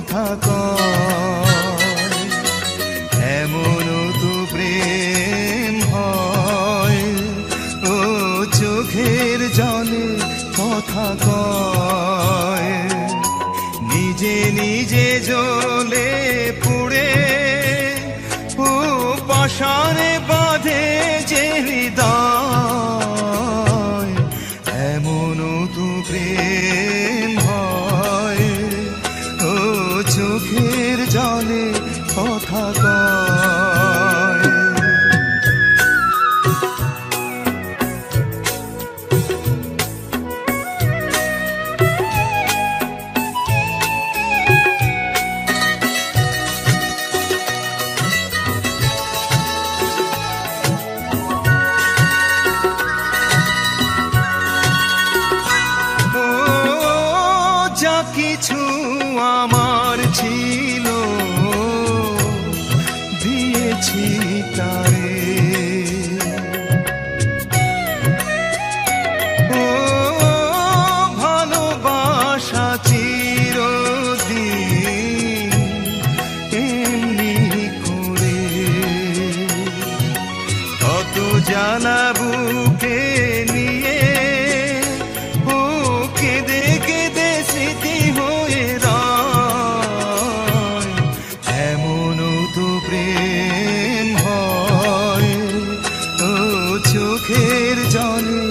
কথা কয়। এমন তো প্রেম হয়, ও চোখের জলে কথা কয়। নিজে নিজে জ্বলে পুড়ে ও পাশানে বাঁধে যে হৃদয়। এমন তো প্রেম হয়, ও চোখের জলে কথা কয়। কিছু আমার ছিল দিয়েছি তারে, ও ভালোবাসা চিরদিন এমনি করে। কত জ্বালা বুকে নিয়ে ও কেঁদে কেঁদে স্মৃতি হয়ে রয়। এমন তো প্রেম হয়, ও চোখের জলে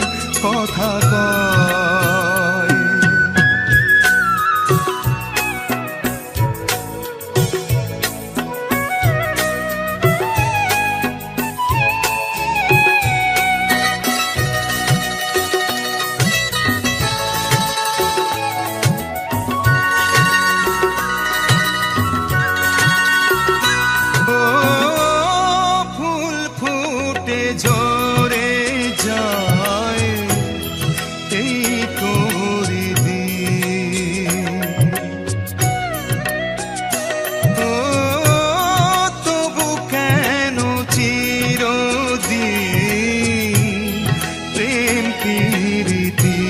কথা কয়। ঝরে যায় এই তোরে দিন, ও তবু কেন চিরদিন প্রেম প্রীতি।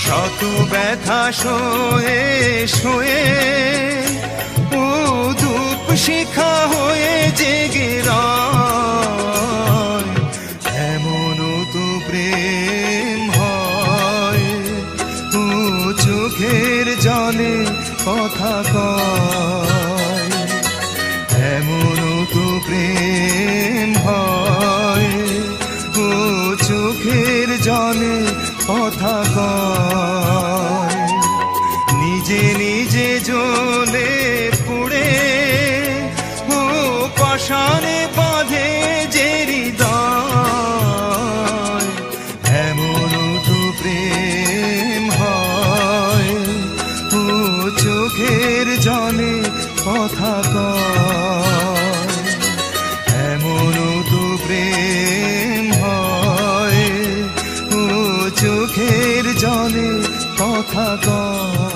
শত ব্যথা সয়ে সয়ে ও ধূপ শিখা হয়ে জেগে রয়। এমন তো প্রেম হয়, ও চোখের জলে কথা কয়। এমন তো প্রেম হয়, ও চোখের জলে কথা কয়। নিজে নিজে জ্বলে পুড়ে ও পাশানে বাঁধে যে হৃদয়। এমন তো প্রেম হয়, ও চোখের জলে কথা কয়। এমন তো প্রেম হয়, ও চোখের জলে কথা কয়।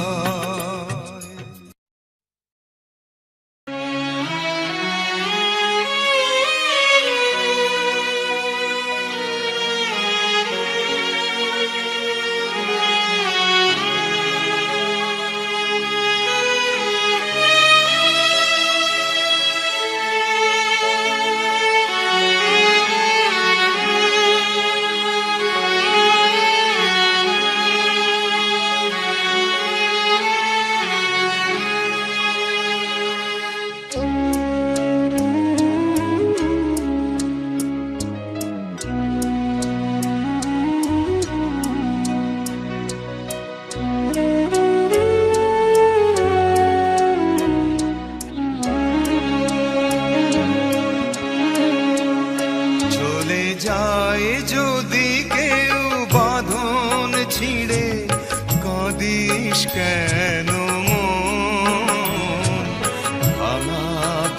যায় যদি কেউ বাঁধন ছিঁড়ে, কাঁদিস কেন মন? ভাঙা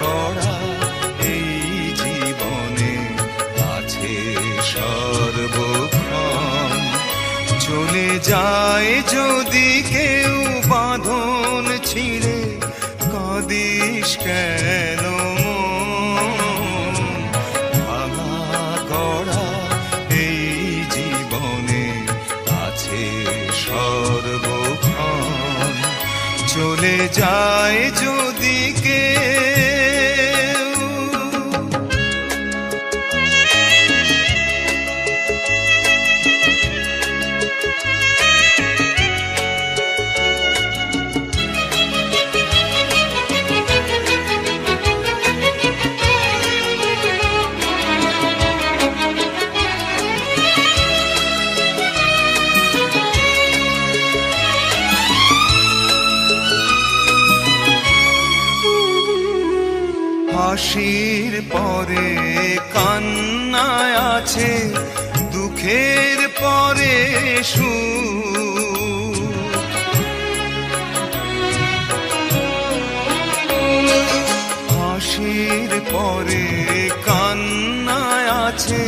গড়া এই জীবনে আছে সর্বক্ষণ। চলে যায় যদি কেউ বাঁধন ছিঁড়ে, কাঁদিস কেন হাসির পরে কান্নায় আছে, দুঃখের পরে সুখ। হাসির পরে কান্নায় আছে,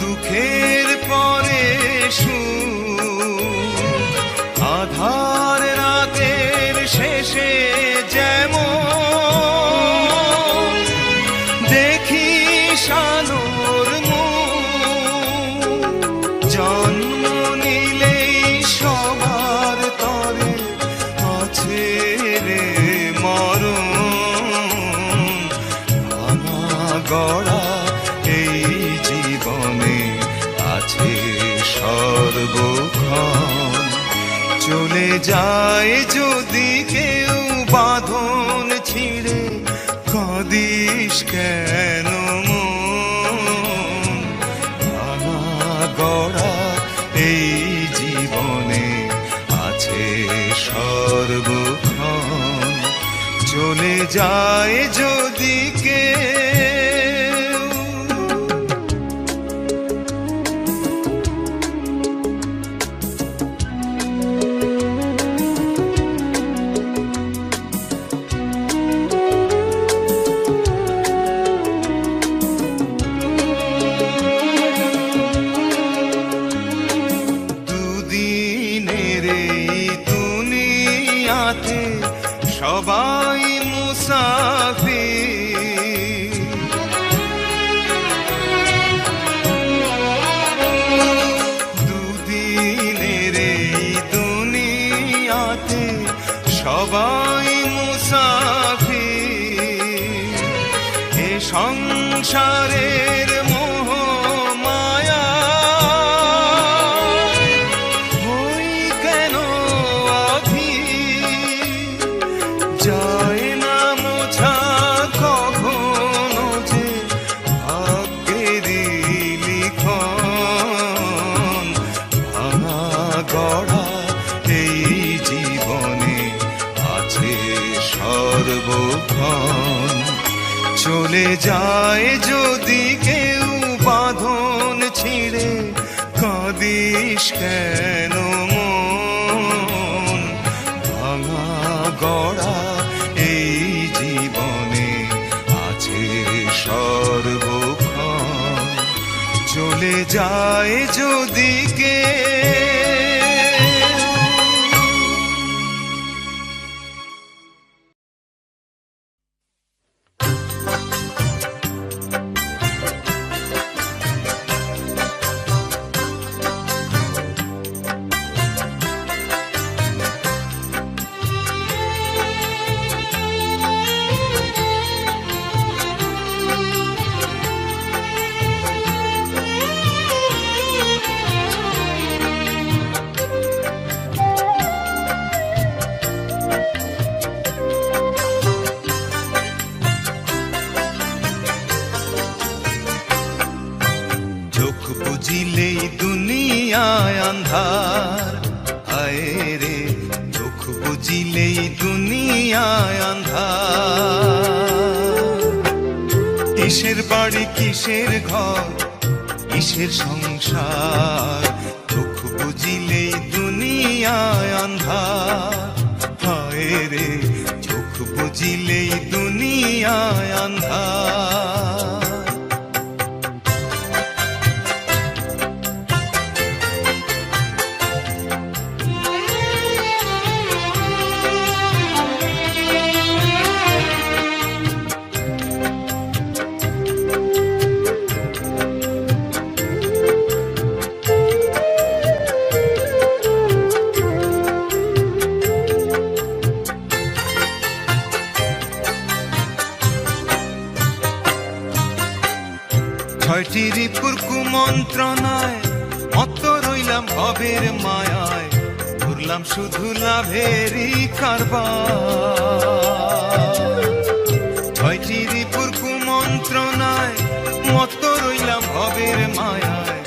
দুঃখের পরে সুখ। আধার রাতের শেষে যেমন দেখি আলোর মুখ, জন্ম নিলেই সবার তরে আছে রে মরণ। ভাঙা গড়া এই জীবনে আছে সর্বক্ষণ। চলে যায় যদি কেউ বাঁধন ছিঁড়ে, কাঁদিস কেন মন? ভাঙা গড়া এই জীবনে আছে সর্বক্ষণ। চলে যায় যদি কেউ। সবাই মুসাফির, দুদিনের এই দুনিয়াতে সবাই মুসাফির। এ সংসারের মোহ মায়া হই কেন যায় না মোছা কখনো যে ভাগ্যেরই লিখন। ভাঙা গড়া এই জীবনে আছে সর্বক্ষণ। চলে যায় যদি কেউ বাঁধন ছিঁড়ে, কাঁদিস কেন মন? ভাঙা গড়া এই জীবনে আছে সর্বক্ষণ। চলে যায় যদি কেউ। বুঝিলেই দুনিয়ায় আন্ধার, আয় রে চোখ বুঝিলেই দুনিয়ায় আন্ধার। কিসের বাড়ি কিসের ঘর কিসের সংসার, চোখ বুঝিলেই দুনিয়ায় আন্ধার। হায় রে চোখ বুঝিলেই দুনিয়ায় আন্ধার। ছয়টি রিপুর কুমন্ত্রণায় মত রইলাম ভবের মায়ায়, ঘুরলাম শুধু লাভেরই কারবার। ছয়টি রিপুর কুমন্ত্রণায় মত রইলাম ভবের মায়ায়,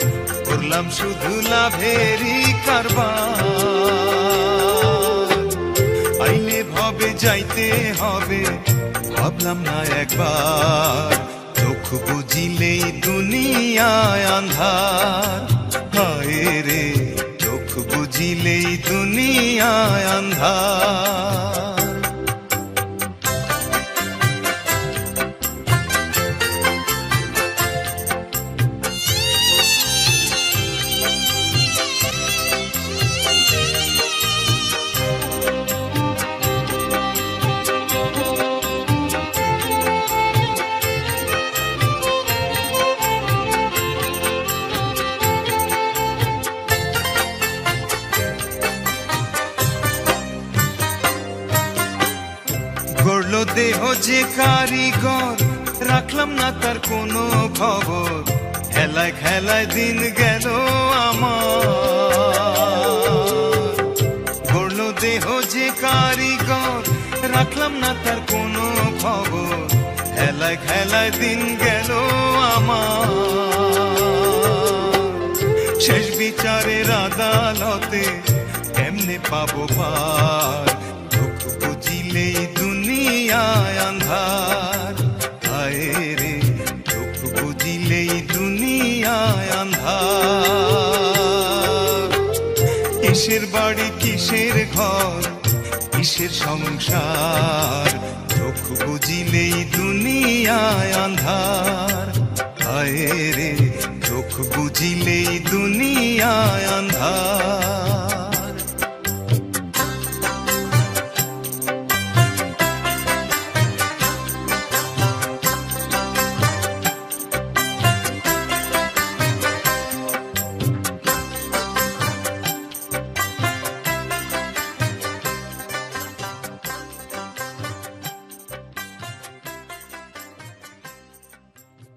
ঘুরলাম শুধু লাভেরই কারবার। আইলে ভবে যাইতে হবে, ভাবলাম না একবার চোখ বুঝিলেই দুনিয়ায় আন্ধার। হায় রে চোখ বুঝিলেই দুনিয়ায় আন্ধার। গড়লো দেহ যে কারিগর, রাখলাম না তার কোনো খবর। খেলায় খেলায় দিন গেল আমার। গড়লো দেহ যে কারিগর, রাখলাম না তার কোনো খবর। খেলায় খেলায় দিন গেল আমার। শেষ বিচারের আদালতে কেমনে পাবো পার, চোখ বুঝিলেই দুনিয়ায় আন্ধার। হায় রে চোখ বুঝিলেই দুনিয়ায় আন্ধার। কিসের বাড়ি কিসের ঘর কিসের সংসার, চোখ বুঝিলেই দুনিয়ায় আন্ধার। হায় রে চোখ বুঝিলেই দুনিয়ায় আন্ধার।